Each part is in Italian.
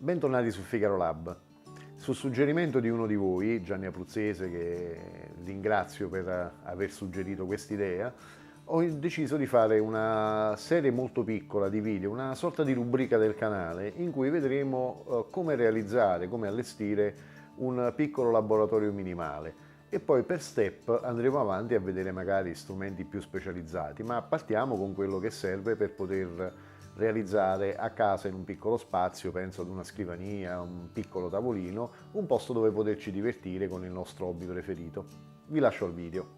Bentornati su Figaro Lab. Su suggerimento di uno di voi, Gianni Abruzzese, che ringrazio per aver suggerito quest'idea, ho deciso di fare una serie molto piccola di video, una sorta di rubrica del canale, in cui vedremo come realizzare, come allestire un piccolo laboratorio minimale. E poi per step andremo avanti a vedere magari strumenti più specializzati, ma partiamo con quello che serve per poter realizzare a casa in un piccolo spazio, penso ad una scrivania, un piccolo tavolino, un posto dove poterci divertire con il nostro hobby preferito. Vi lascio al video.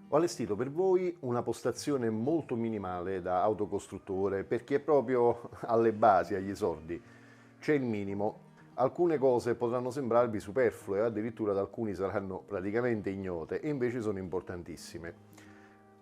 Ho allestito per voi una postazione molto minimale da autocostruttore per chi è proprio alle basi, agli esordi. C'è il minimo. Alcune cose potranno sembrarvi superflue, addirittura ad alcuni saranno praticamente ignote, e invece sono importantissime.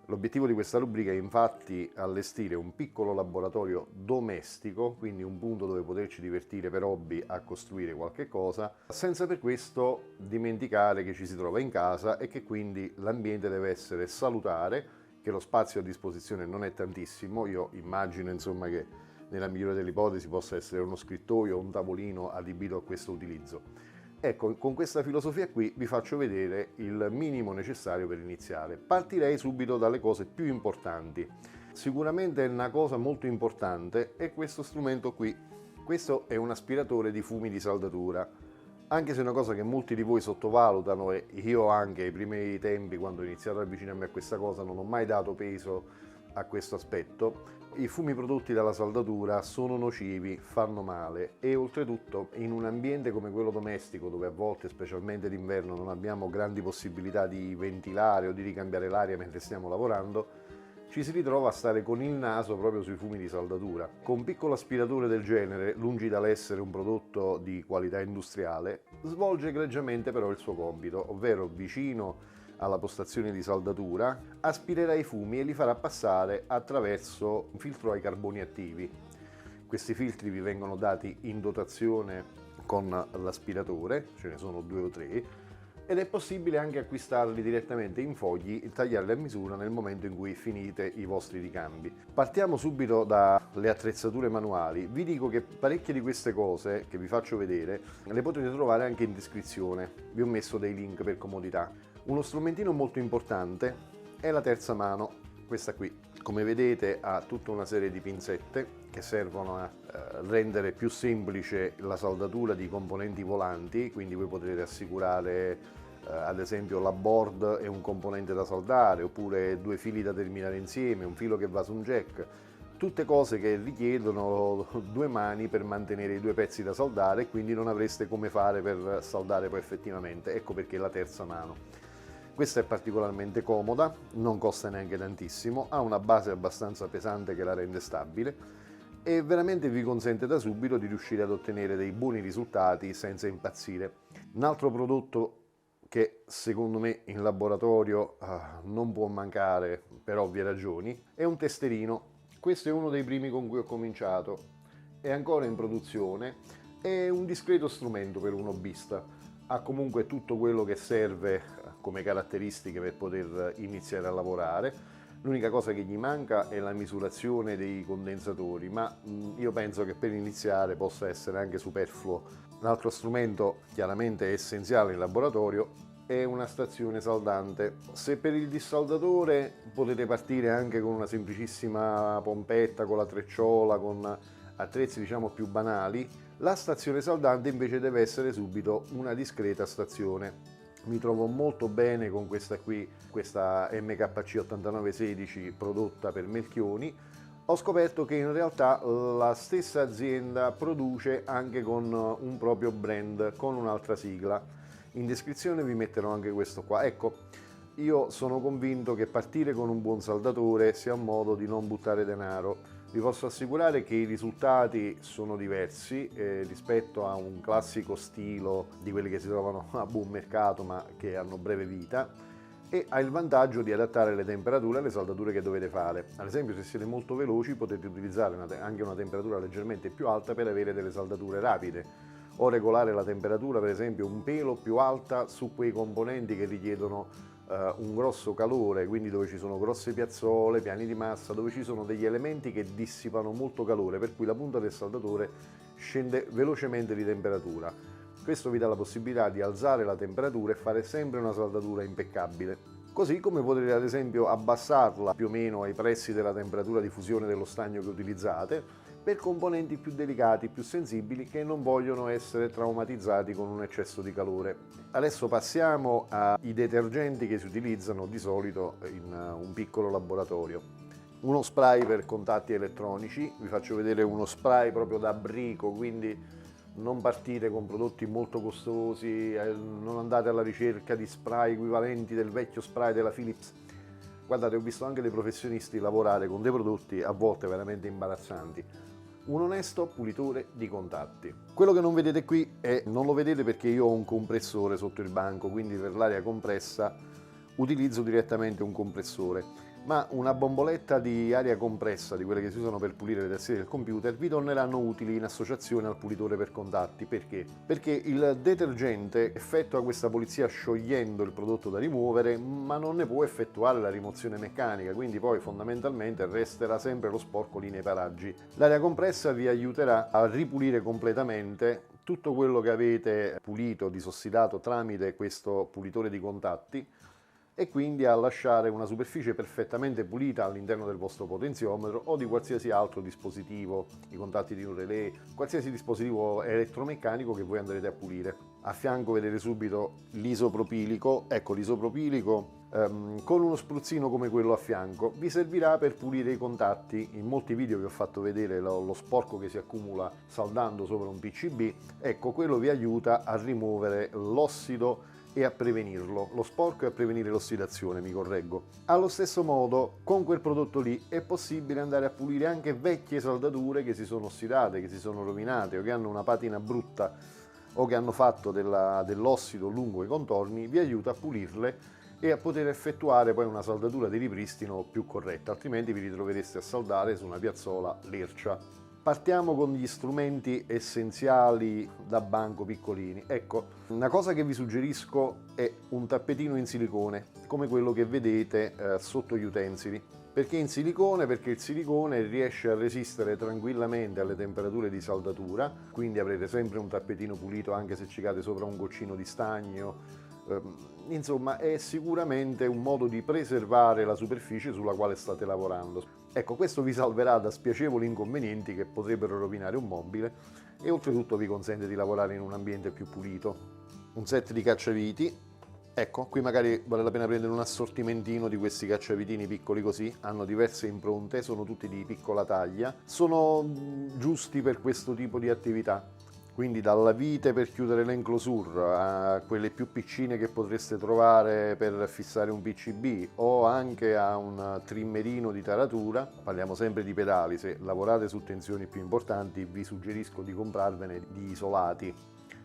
L'obiettivo di questa rubrica è infatti allestire un piccolo laboratorio domestico, quindi un punto dove poterci divertire per hobby a costruire qualche cosa, senza per questo dimenticare che ci si trova in casa e che quindi l'ambiente deve essere salutare, che lo spazio a disposizione non è tantissimo. Io immagino insomma che nella migliore delle ipotesi possa essere uno scrittoio o un tavolino adibito a questo utilizzo. Ecco, con questa filosofia qui vi faccio vedere il minimo necessario per iniziare. Partirei subito dalle cose più importanti. Sicuramente una cosa molto importante è questo strumento qui. Questo è un aspiratore di fumi di saldatura. Anche se è una cosa che molti di voi sottovalutano, e io anche ai primi tempi, quando ho iniziato ad avvicinarmi a questa cosa, non ho mai dato peso a questo aspetto. I fumi prodotti dalla saldatura sono nocivi, fanno male, e oltretutto in un ambiente come quello domestico, dove a volte, specialmente d'inverno, non abbiamo grandi possibilità di ventilare o di ricambiare l'aria mentre stiamo lavorando, ci si ritrova a stare con il naso proprio sui fumi di saldatura. Con un piccolo aspiratore del genere, lungi dall'essere un prodotto di qualità industriale, svolge egregiamente però il suo compito, ovvero vicino alla postazione di saldatura, aspirerà i fumi e li farà passare attraverso un filtro ai carboni attivi. Questi filtri vi vengono dati in dotazione con l'aspiratore, ce ne sono 2 o 3, ed è possibile anche acquistarli direttamente in fogli e tagliarli a misura nel momento in cui finite i vostri ricambi. Partiamo subito dalle attrezzature manuali. Vi dico che parecchie di queste cose che vi faccio vedere le potete trovare anche in descrizione, vi ho messo dei link per comodità. Uno strumentino molto importante è la terza mano, questa qui. Come vedete ha tutta una serie di pinzette che servono a rendere più semplice la saldatura di componenti volanti, quindi voi potrete assicurare ad esempio la board e un componente da saldare, oppure 2 fili da terminare insieme, un filo che va su un jack. Tutte cose che richiedono 2 mani per mantenere i 2 pezzi da saldare, e quindi non avreste come fare per saldare poi effettivamente. Ecco perché la terza mano. Questa è particolarmente comoda, non costa neanche tantissimo, ha una base abbastanza pesante che la rende stabile e veramente vi consente da subito di riuscire ad ottenere dei buoni risultati senza impazzire. Un altro prodotto che secondo me in laboratorio non può mancare per ovvie ragioni è un testerino. Questo è uno dei primi con cui ho cominciato, è ancora in produzione, è un discreto strumento per un hobbista, ha comunque tutto quello che serve come caratteristiche per poter iniziare a lavorare. L'unica cosa che gli manca è la misurazione dei condensatori, ma io penso che per iniziare possa essere anche superfluo. Un altro strumento chiaramente essenziale in laboratorio è una stazione saldante. Se per il dissaldatore potete partire anche con una semplicissima pompetta, con la trecciola, con attrezzi diciamo più banali, la stazione saldante invece deve essere subito una discreta stazione. Mi trovo molto bene con questa qui, questa MKC 8916 prodotta per Melchioni. Ho scoperto che in realtà la stessa azienda produce anche con un proprio brand, con un'altra sigla. In descrizione vi metterò anche questo qua. Ecco, io sono convinto che partire con un buon saldatore sia un modo di non buttare denaro. Vi posso assicurare che i risultati sono diversi rispetto a un classico stilo di quelli che si trovano a buon mercato ma che hanno breve vita, e ha il vantaggio di adattare le temperature alle saldature che dovete fare. Ad esempio, se siete molto veloci potete utilizzare anche una temperatura leggermente più alta per avere delle saldature rapide, o regolare la temperatura per esempio un pelo più alta su quei componenti che richiedono un grosso calore, quindi dove ci sono grosse piazzole, piani di massa, dove ci sono degli elementi che dissipano molto calore, per cui la punta del saldatore scende velocemente di temperatura. Questo vi dà la possibilità di alzare la temperatura e fare sempre una saldatura impeccabile. Così come potete ad esempio abbassarla più o meno ai pressi della temperatura di fusione dello stagno che utilizzate, per componenti più delicati, più sensibili, che non vogliono essere traumatizzati con un eccesso di calore. Adesso passiamo ai detergenti che si utilizzano di solito in un piccolo laboratorio. Uno spray per contatti elettronici, vi faccio vedere uno spray proprio da brico, quindi non partite con prodotti molto costosi, non andate alla ricerca di spray equivalenti del vecchio spray della Philips. Guardate, ho visto anche dei professionisti lavorare con dei prodotti a volte veramente imbarazzanti. Un onesto pulitore di contatti. Quello che non vedete qui non lo vedete perché io ho un compressore sotto il banco, quindi per l'aria compressa utilizzo direttamente un compressore, ma una bomboletta di aria compressa, di quelle che si usano per pulire le tastiere del computer, vi torneranno utili in associazione al pulitore per contatti. Perché? Perché il detergente effettua questa pulizia sciogliendo il prodotto da rimuovere, ma non ne può effettuare la rimozione meccanica, quindi poi fondamentalmente resterà sempre lo sporco lì nei paraggi. L'aria compressa vi aiuterà a ripulire completamente tutto quello che avete pulito, disossidato tramite questo pulitore di contatti, e quindi a lasciare una superficie perfettamente pulita all'interno del vostro potenziometro o di qualsiasi altro dispositivo, i contatti di un relay, qualsiasi dispositivo elettromeccanico che voi andrete a pulire. A fianco vedete subito l'isopropilico. Ecco, l'isopropilico con uno spruzzino come quello a fianco vi servirà per pulire i contatti. In molti video vi ho fatto vedere lo sporco che si accumula saldando sopra un PCB, ecco, quello vi aiuta a rimuovere l'ossido e a prevenirlo, lo sporco e a prevenire l'ossidazione, mi correggo. Allo stesso modo, con quel prodotto lì è possibile andare a pulire anche vecchie saldature che si sono ossidate, che si sono rovinate o che hanno una patina brutta o che hanno fatto dell'ossido lungo i contorni. Vi aiuta a pulirle e a poter effettuare poi una saldatura di ripristino più corretta, altrimenti vi ritrovereste a saldare su una piazzola lercia. Partiamo con gli strumenti essenziali da banco piccolini. Ecco, una cosa che vi suggerisco è un tappetino in silicone, come quello che vedete sotto gli utensili. Perché in silicone? Perché il silicone riesce a resistere tranquillamente alle temperature di saldatura, quindi avrete sempre un tappetino pulito anche se ci cade sopra un goccino di stagno. Insomma, è sicuramente un modo di preservare la superficie sulla quale state lavorando. Ecco, questo vi salverà da spiacevoli inconvenienti che potrebbero rovinare un mobile e oltretutto vi consente di lavorare in un ambiente più pulito. Un set di cacciaviti. Ecco, qui magari vale la pena prendere un assortimentino di questi cacciavitini piccoli così, hanno diverse impronte, sono tutti di piccola taglia, sono giusti per questo tipo di attività. Quindi dalla vite per chiudere l'enclosure a quelle più piccine che potreste trovare per fissare un PCB o anche a un trimmerino di taratura, parliamo sempre di pedali, se lavorate su tensioni più importanti vi suggerisco di comprarvene di isolati,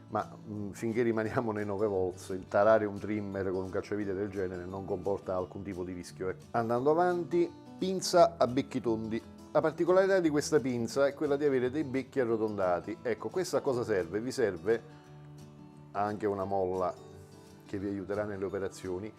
ma finché rimaniamo nei 9 volts, tarare un trimmer con un cacciavite del genere non comporta alcun tipo di rischio. Andando avanti, pinza a becchi tondi. La particolarità di questa pinza è quella di avere dei becchi arrotondati. Ecco, questa a cosa serve? Vi serve anche una molla che vi aiuterà nelle operazioni.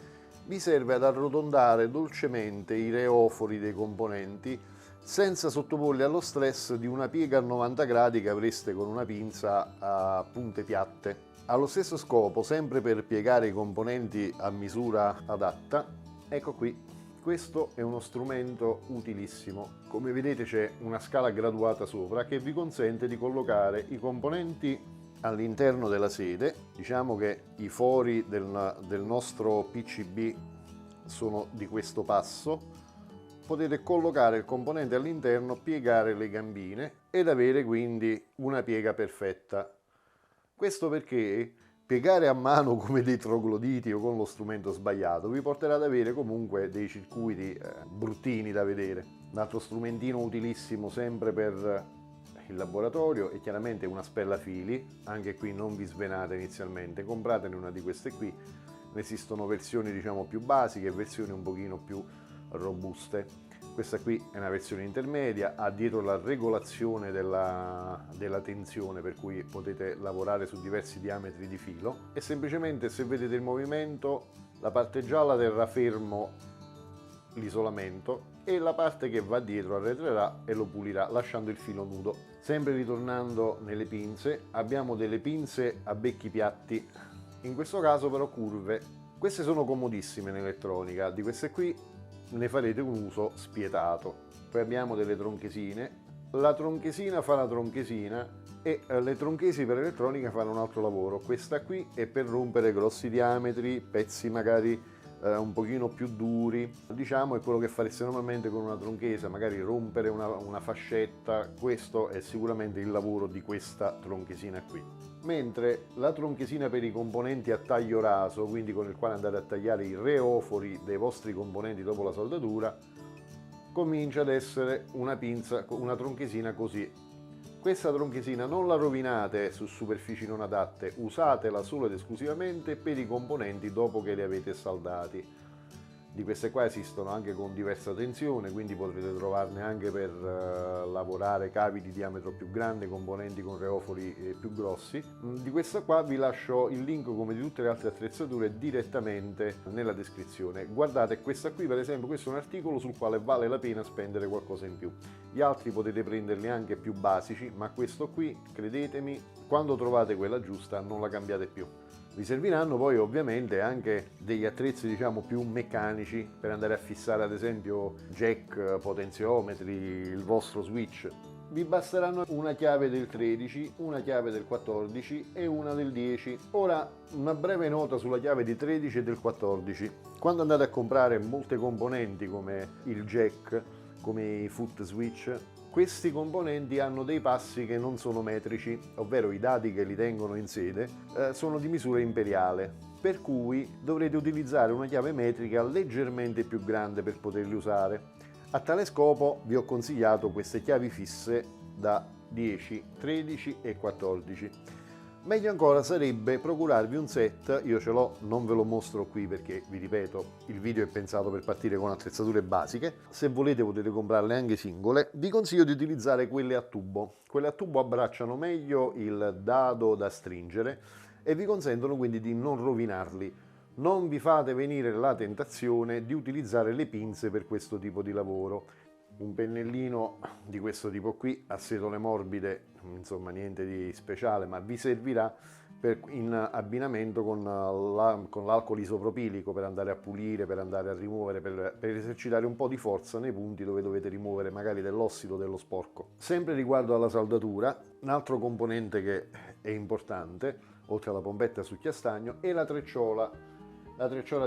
Vi serve ad arrotondare dolcemente i reofori dei componenti senza sottoporli allo stress di una piega a 90 gradi che avreste con una pinza a punte piatte. Allo stesso scopo, sempre per piegare i componenti a misura adatta, ecco qui. Questo è uno strumento utilissimo. Come vedete c'è una scala graduata sopra che vi consente di collocare i componenti all'interno della sede. Diciamo che i fori del nostro PCB sono di questo passo. Potete collocare il componente all'interno, piegare le gambine ed avere quindi una piega perfetta. Questo perché piegare a mano come dei trogloditi o con lo strumento sbagliato vi porterà ad avere comunque dei circuiti bruttini da vedere. Un altro strumentino utilissimo sempre per il laboratorio è chiaramente una spella fili. Anche qui non vi svenate inizialmente, compratene una di queste qui. Ne esistono versioni diciamo più basiche e versioni un pochino più robuste. Questa qui è una versione intermedia, ha dietro la regolazione della tensione, per cui potete lavorare su diversi diametri di filo e semplicemente se vedete il movimento la parte gialla terrà fermo l'isolamento e la parte che va dietro arretrerà e lo pulirà lasciando il filo nudo. Sempre ritornando nelle pinze, abbiamo delle pinze a becchi piatti, in questo caso però curve. Queste sono comodissime in elettronica, di queste qui ne farete un uso spietato. Poi abbiamo delle tronchesine, la tronchesina fa la tronchesina e le tronchesi per elettronica fanno un altro lavoro. Questa qui è per rompere grossi diametri, pezzi magari un pochino più duri, diciamo è quello che fareste normalmente con una tronchesa, magari rompere una fascetta. Questo è sicuramente il lavoro di questa tronchesina qui. Mentre la tronchesina per i componenti a taglio raso, quindi con il quale andate a tagliare i reofori dei vostri componenti dopo la saldatura, comincia ad essere una pinza, una tronchesina così. Questa tronchesina non la rovinate su superfici non adatte, usatela solo ed esclusivamente per i componenti dopo che li avete saldati. Di queste qua esistono anche con diversa tensione, quindi potrete trovarne anche per lavorare cavi di diametro più grande, componenti con reofori più grossi. Di questa qua vi lascio il link, come di tutte le altre attrezzature, direttamente nella descrizione. Guardate, questa qui per esempio, questo è un articolo sul quale vale la pena spendere qualcosa in più. Gli altri potete prenderli anche più basici, ma questo qui, credetemi, quando trovate quella giusta non la cambiate più. Vi serviranno poi ovviamente anche degli attrezzi diciamo più meccanici per andare a fissare ad esempio jack, potenziometri, il vostro switch. Vi basteranno una chiave del 13, una chiave del 14 e una del 10. Ora una breve nota sulla chiave di 13 e del 14. Quando andate a comprare molte componenti come il jack, come i foot switch, questi componenti hanno dei passi che non sono metrici, ovvero i dati che li tengono in sede sono di misura imperiale, per cui dovrete utilizzare una chiave metrica leggermente più grande per poterli usare. A tale scopo vi ho consigliato queste chiavi fisse da 10, 13 e 14. Meglio ancora sarebbe procurarvi un set, io ce l'ho, non ve lo mostro qui perché vi ripeto il video è pensato per partire con attrezzature basiche. Se volete potete comprarle anche singole. Vi consiglio di utilizzare quelle a tubo. Quelle a tubo abbracciano meglio il dado da stringere e vi consentono quindi di non rovinarli. Non vi fate venire la tentazione di utilizzare le pinze per questo tipo di lavoro. Un pennellino di questo tipo qui a setole morbide, insomma niente di speciale, ma vi servirà in abbinamento con l'alcol isopropilico per andare a pulire, per andare a rimuovere, per esercitare un po' di forza nei punti dove dovete rimuovere magari dell'ossido o dello sporco. Sempre riguardo alla saldatura, un altro componente che è importante, oltre alla pompetta a succhiastagno, è la trecciola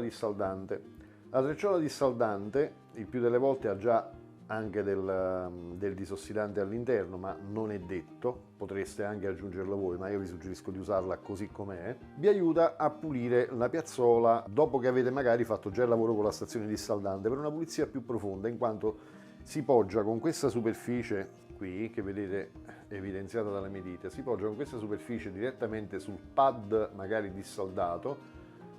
di saldante. La trecciola di saldante il più delle volte ha già anche del disossidante all'interno, ma non è detto, potreste anche aggiungerlo voi, ma io vi suggerisco di usarla così com'è. Vi aiuta a pulire la piazzola dopo che avete magari fatto già il lavoro con la stazione dissaldante, per una pulizia più profonda, in quanto si poggia con questa superficie qui che vedete evidenziata dalle mie dita, si poggia con questa superficie direttamente sul pad magari dissaldato,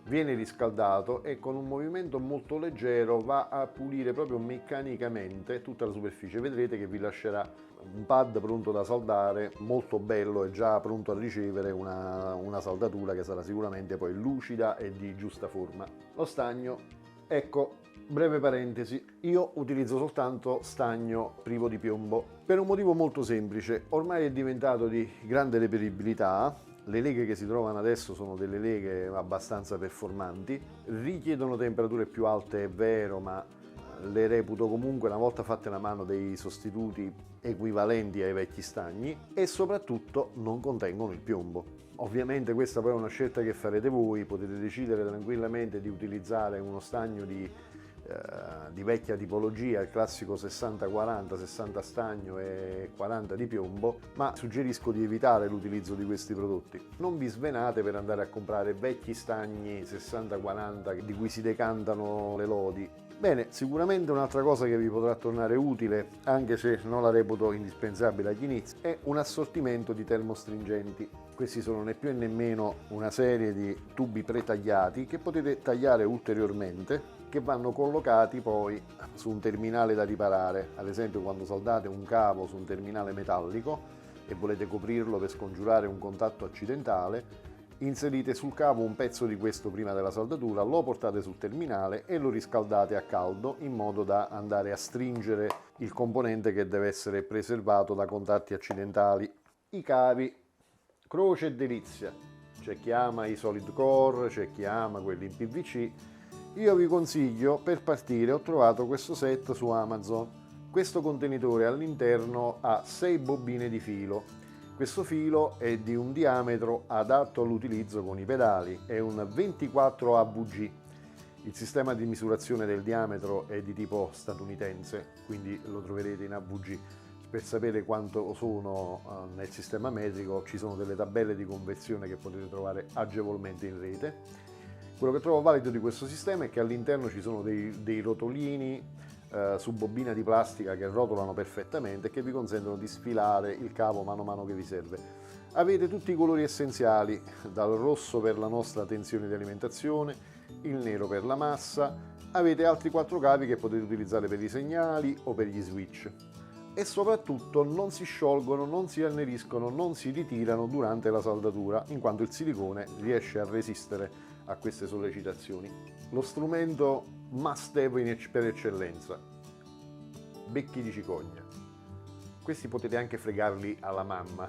viene riscaldato e con un movimento molto leggero va a pulire proprio meccanicamente tutta la superficie. Vedrete che vi lascerà un pad pronto da saldare, molto bello e già pronto a ricevere una saldatura che sarà sicuramente poi lucida e di giusta forma. Lo stagno, ecco, breve parentesi, io utilizzo soltanto stagno privo di piombo per un motivo molto semplice: ormai è diventato di grande reperibilità. Le leghe che si trovano adesso sono delle leghe abbastanza performanti, richiedono temperature più alte, è vero, ma le reputo comunque, una volta fatte a mano, dei sostituti equivalenti ai vecchi stagni e soprattutto non contengono il piombo. Ovviamente questa poi è una scelta che farete voi, potete decidere tranquillamente di utilizzare uno stagno di vecchia tipologia, il classico 60-40, 60 stagno e 40 di piombo, ma suggerisco di evitare l'utilizzo di questi prodotti. Non vi svenate per andare a comprare vecchi stagni 60-40 di cui si decantano le lodi. Bene, sicuramente un'altra cosa che vi potrà tornare utile, anche se non la reputo indispensabile agli inizi, è un assortimento di termostringenti. Questi sono né più né meno una serie di tubi pretagliati che potete tagliare ulteriormente, che vanno collocati poi su un terminale da riparare. Ad esempio, quando saldate un cavo su un terminale metallico e volete coprirlo per scongiurare un contatto accidentale, inserite sul cavo un pezzo di questo prima della saldatura, lo portate sul terminale e lo riscaldate a caldo in modo da andare a stringere il componente che deve essere preservato da contatti accidentali. I cavi Croce e Delizia, c'è chi ama i solid core, c'è chi ama quelli in PVC. Io vi consiglio, per partire ho trovato questo set su Amazon. Questo contenitore all'interno ha 6 bobine di filo. Questo filo è di un diametro adatto all'utilizzo con i pedali, è un 24 AVG. Il sistema di misurazione del diametro è di tipo statunitense, quindi lo troverete in AVG. Per sapere quanto sono nel sistema metrico ci sono delle tabelle di conversione che potete trovare agevolmente in rete. Quello che trovo valido di questo sistema è che all'interno ci sono dei rotolini su bobina di plastica che rotolano perfettamente e che vi consentono di sfilare il cavo mano a mano che vi serve. Avete tutti i colori essenziali, dal rosso per la nostra tensione di alimentazione, il nero per la massa, avete altri 4 cavi che potete utilizzare per i segnali o per gli switch. E soprattutto non si sciolgono, non si anneriscono, non si ritirano durante la saldatura, in quanto il silicone riesce a resistere a queste sollecitazioni. Lo strumento must have per eccellenza, becchi di cicogna. Questi potete anche fregarli alla mamma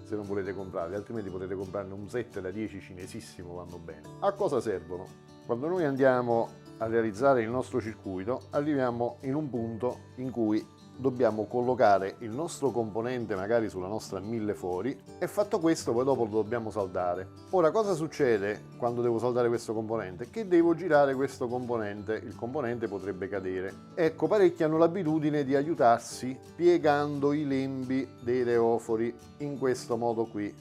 se non volete comprarli, altrimenti potete comprarne un set da 10 cinesissimo, vanno bene. A cosa servono? Quando noi andiamo a realizzare il nostro circuito, arriviamo in un punto in cui dobbiamo collocare il nostro componente magari sulla nostra millefori e fatto questo poi dopo lo dobbiamo saldare. Ora cosa succede quando devo saldare questo componente? Che devo girare questo componente, il componente potrebbe cadere. Ecco, parecchi hanno l'abitudine di aiutarsi piegando i lembi dei reofori in questo modo qui.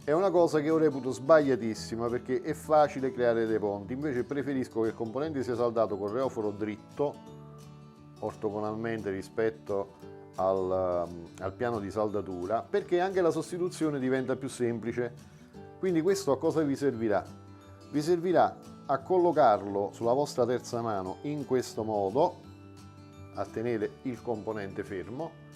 È una cosa che io reputo sbagliatissima perché è facile creare dei ponti, invece preferisco che il componente sia saldato col reoforo dritto ortogonalmente rispetto al piano di saldatura, perché anche la sostituzione diventa più semplice. Quindi questo a cosa vi servirà? Vi servirà a collocarlo sulla vostra terza mano in questo modo, a tenere il componente fermo,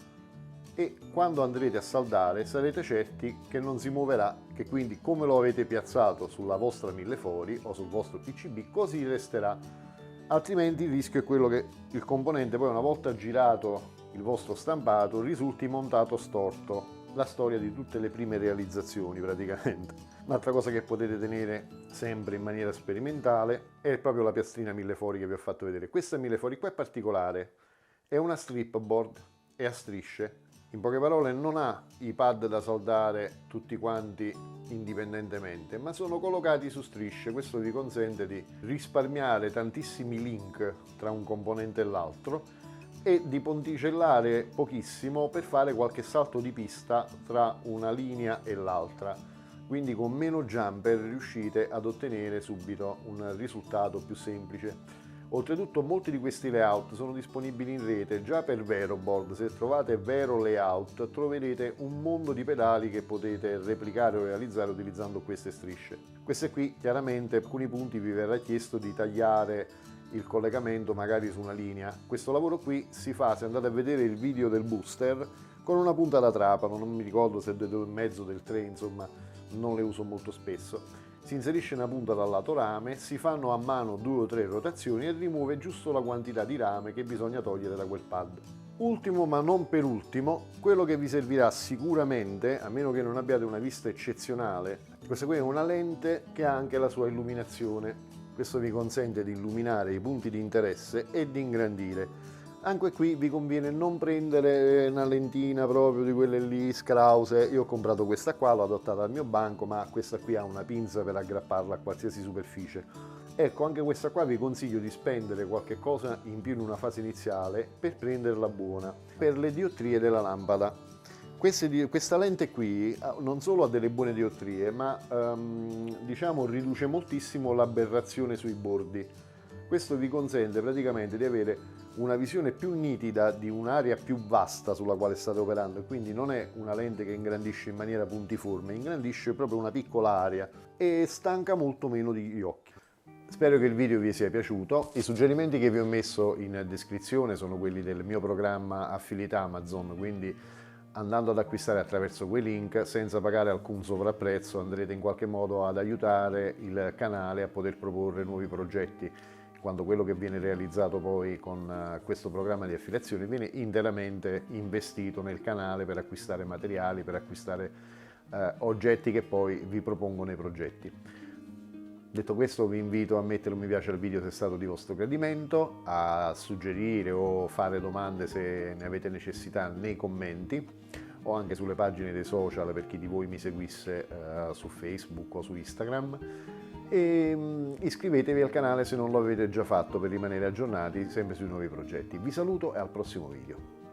e quando andrete a saldare sarete certi che non si muoverà, che quindi come lo avete piazzato sulla vostra millefori o sul vostro PCB così resterà. Altrimenti il rischio è quello che il componente poi, una volta girato il vostro stampato, risulti montato storto. La storia di tutte le prime realizzazioni praticamente. Un'altra cosa che potete tenere sempre in maniera sperimentale è proprio la piastrina millefori che vi ho fatto vedere. Questa millefori qua è particolare, è una strip board, è a strisce. In poche parole non ha i pad da saldare tutti quanti indipendentemente, ma sono collocati su strisce. Questo vi consente di risparmiare tantissimi link tra un componente e l'altro e di ponticellare pochissimo per fare qualche salto di pista tra una linea e l'altra. Quindi con meno jumper riuscite ad ottenere subito un risultato più semplice. Oltretutto molti di questi layout sono disponibili in rete già per VeroBoard. Se trovate Vero Layout troverete un mondo di pedali che potete replicare o realizzare utilizzando queste strisce. Queste qui chiaramente alcuni punti vi verrà chiesto di tagliare il collegamento magari su una linea. Questo lavoro qui si fa, se andate a vedere il video del booster, con una punta da trapano, non mi ricordo se del 2,5 del 3, insomma non le uso molto spesso. Si inserisce una punta dal lato rame, si fanno a mano 2 o 3 rotazioni e rimuove giusto la quantità di rame che bisogna togliere da quel pad. Ultimo ma non per ultimo, quello che vi servirà sicuramente, a meno che non abbiate una vista eccezionale, questa qui è una lente che ha anche la sua illuminazione. Questo vi consente di illuminare i punti di interesse e di ingrandire. Anche qui vi conviene non prendere una lentina proprio di quelle lì scrause. Io ho comprato questa qua, l'ho adattata al mio banco, ma questa qui ha una pinza per aggrapparla a qualsiasi superficie. Ecco, anche questa qua vi consiglio di spendere qualche cosa in più in una fase iniziale per prenderla buona, per le diottrie della lampada. Questa lente qui non solo ha delle buone diottrie, ma diciamo riduce moltissimo l'aberrazione sui bordi. Questo vi consente praticamente di avere una visione più nitida di un'area più vasta sulla quale state operando, e quindi non è una lente che ingrandisce in maniera puntiforme, ingrandisce proprio una piccola area e stanca molto meno gli occhi. Spero che il video vi sia piaciuto. I suggerimenti che vi ho messo in descrizione sono quelli del mio programma Affiliate Amazon, quindi andando ad acquistare attraverso quei link senza pagare alcun sovrapprezzo andrete in qualche modo ad aiutare il canale a poter proporre nuovi progetti, quando quello che viene realizzato poi con questo programma di affiliazione viene interamente investito nel canale per acquistare materiali, per acquistare oggetti che poi vi propongono i progetti. Detto questo, vi invito a mettere un mi piace al video se è stato di vostro gradimento, a suggerire o fare domande se ne avete necessità nei commenti o anche sulle pagine dei social per chi di voi mi seguisse su Facebook o su Instagram, e iscrivetevi al canale se non lo avete già fatto per rimanere aggiornati sempre sui nuovi progetti. Vi saluto e al prossimo video.